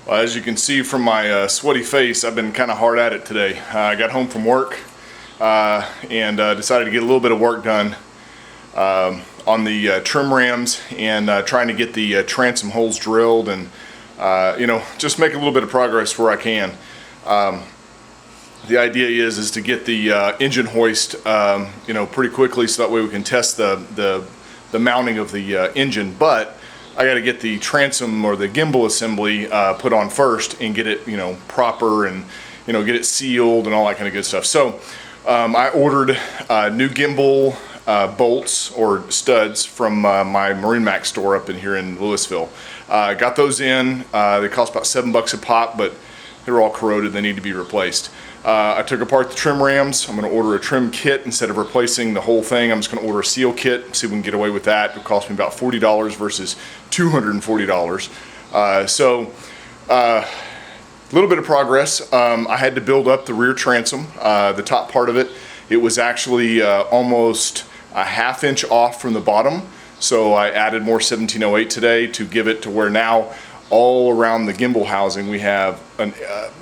Well, as you can see from my sweaty face, I've been kind of hard at it today. I got home from work and decided to get a little bit of work done on the trim rams and trying to get the transom holes drilled and just make a little bit of progress where I can. The idea is to get the engine hoist pretty quickly, so that way we can test the mounting of the engine. But I got to get the transom or the gimbal assembly put on first and get it proper and get it sealed and all that kind of good stuff. So I ordered new gimbal bolts or studs from my MarineMax store up in here in Louisville. Got those in. They cost about $7 a pop, but they're all corroded. They need to be replaced. I took apart the trim rams. I'm going to order a trim kit instead of replacing the whole thing. I'm just going to order a seal kit, see if we can get away with that. It cost me about $40 versus $240. A little bit of progress. I had to build up the rear transom, the top part of it. It was actually almost a ½ inch off from the bottom. So I added more 1708 today to give it to where now all around the gimbal housing we have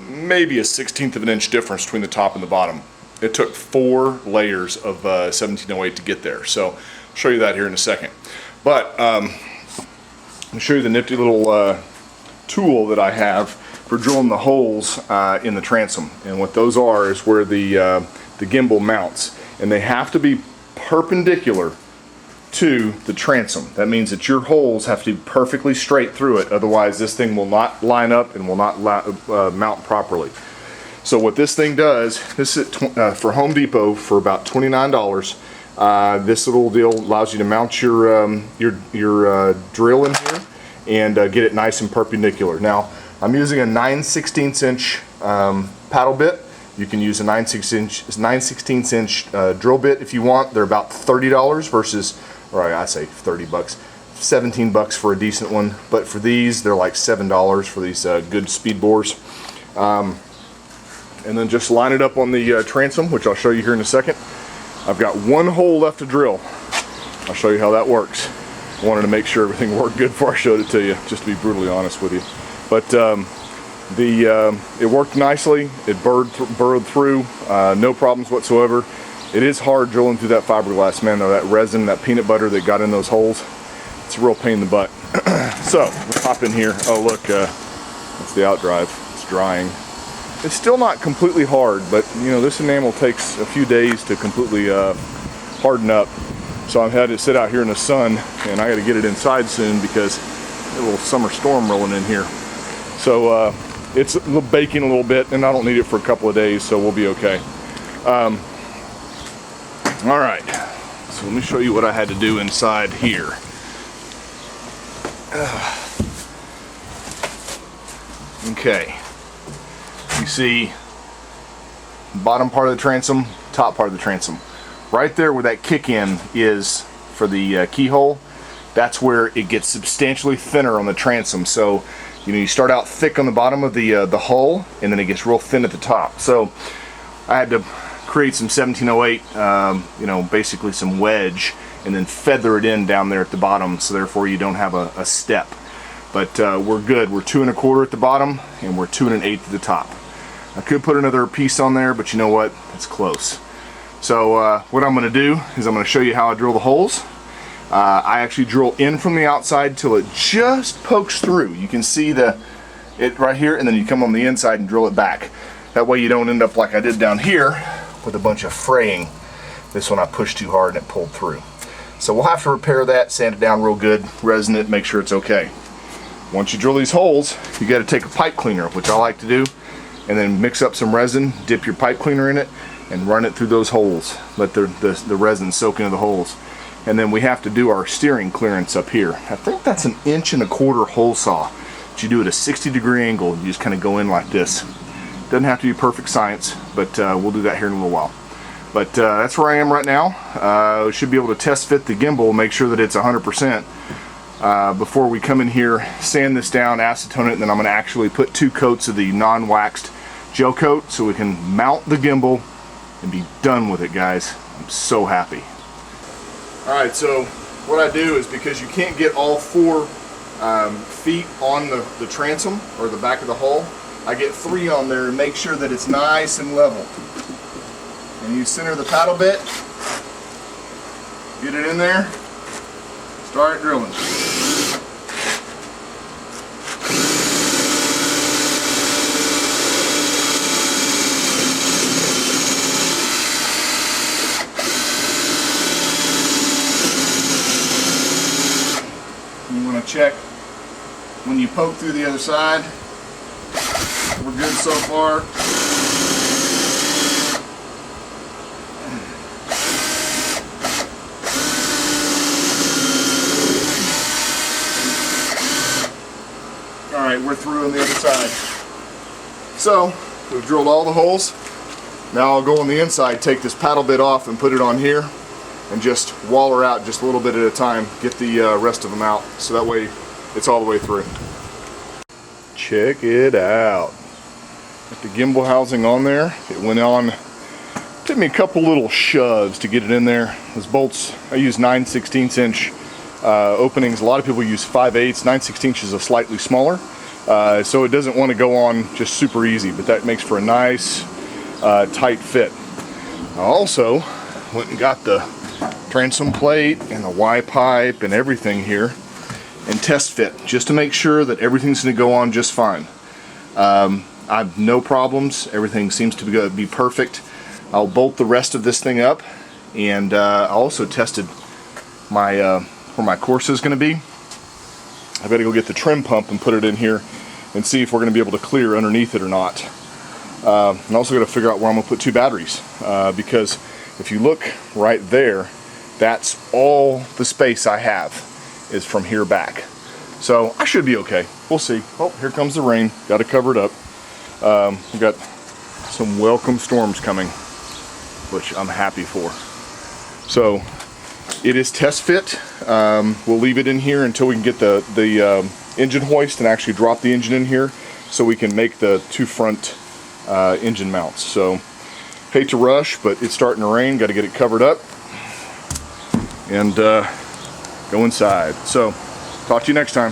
maybe a 1/16 of an inch difference between the top and the bottom. It took 4 layers of 1708 to get there. So I'll show you that here in a second. But I'll show you the nifty little tool that I have for drilling the holes in the transom. And what those are is where the gimbal mounts, and they have to be perpendicular to the transom. That means that your holes have to be perfectly straight through it, otherwise this thing will not line up and will not mount properly. So what this thing does, this is for Home Depot for about $29. This little deal allows you to mount your drill in here and get it nice and perpendicular. Now I'm using a 9/16 inch paddle bit. You can use a 9/16 inch drill bit if you want. They're about $30 versus, or I say $30, $17 for a decent one. But for these, they're like $7 for these good speed bores. And then just line it up on the transom, which I'll show you here in a second. I've got one hole left to drill. I'll show you how that works. I wanted to make sure everything worked good before I showed it to you, just to be brutally honest with you. But it worked nicely. It burrowed through, no problems whatsoever. It is hard drilling through that fiberglass, man, though. That resin, that peanut butter that got in those holes, it's a real pain in the butt. So let's hop in here. Oh look, that's the outdrive. It's drying. It's still not completely hard, but this enamel takes a few days to completely harden up. So I've had to sit out here in the sun, and I got to get it inside soon because there's a little summer storm rolling in here. So it's baking a little bit, and I don't need it for a couple of days, so we'll be okay. All right, so let me show you what I had to do inside here. Okay, you see bottom part of the transom, top part of the transom. Right there where that kick in is for the keyhole, that's where it gets substantially thinner on the transom. So you start out thick on the bottom of the hull, and then it gets real thin at the top. So I had to create some 1708, basically some wedge, and then feather it in down there at the bottom, so therefore you don't have a step. But we're good. We're 2 1/4 at the bottom, and we're 2 1/8 at the top. I could put another piece on there, but you know what? It's close. So what I'm going to do is I'm going to show you how I drill the holes. I actually drill in from the outside till it just pokes through. You can see it right here, and then you come on the inside and drill it back. That way you don't end up like I did down here with a bunch of fraying. This one I pushed too hard and it pulled through. So we'll have to repair that, sand it down real good, resin it, make sure it's okay. Once you drill these holes, you got to take a pipe cleaner, which I like to do, and then mix up some resin, dip your pipe cleaner in it, and run it through those holes. Let the resin soak into the holes. And then we have to do our steering clearance up here. I think that's an 1 1/4 hole saw. But you do it a 60-degree angle. You just kind of go in like this. Doesn't have to be perfect science, but we'll do that here in a little while. But that's where I am right now. We should be able to test fit the gimbal, make sure that it's 100% before we come in here, sand this down, acetone it, and then I'm going to actually put 2 coats of the non-waxed gel coat so we can mount the gimbal and be done with it, guys. I'm so happy. Alright, so what I do is, because you can't get all 4 feet on the transom, or the back of the hull. I get 3 on there and make sure that it's nice and level. And you center the paddle bit, get it in there, start drilling. You want to check when you poke through the other side. We're good so far. Alright, we're through on the other side. So, we've drilled all the holes. Now I'll go on the inside, take this paddle bit off and put it on here, and just waller out just a little bit at a time, get the rest of them out, so that way it's all the way through. Check it out. Got the gimbal housing on there. It went on, took me a couple little shoves to get it in there. Those bolts, I use 9/16 inch openings. A lot of people use 5/8. 9/16 is a slightly smaller, so it doesn't want to go on just super easy, but that makes for a nice tight fit. I also went and got the transom plate and the Y pipe and everything here and test fit, just to make sure that everything's going to go on just fine. I have no problems. Everything seems to be perfect. I'll bolt the rest of this thing up, and I also tested my where my course is going to be. I better go get the trim pump and put it in here and see if we're going to be able to clear underneath it or not. I'm also going to figure out where I'm going to put 2 batteries, because if you look right there, that's all the space I have is from here back. So I should be okay. We'll see. Oh, here comes the rain. Got to cover it up. We've got some welcome storms coming, which I'm happy for. So it is test fit. We'll leave it in here until we can get the engine hoist and actually drop the engine in here, so we can make the 2 front engine mounts. So hate to rush, but it's starting to rain. Got to get it covered up and go inside. So talk to you next time.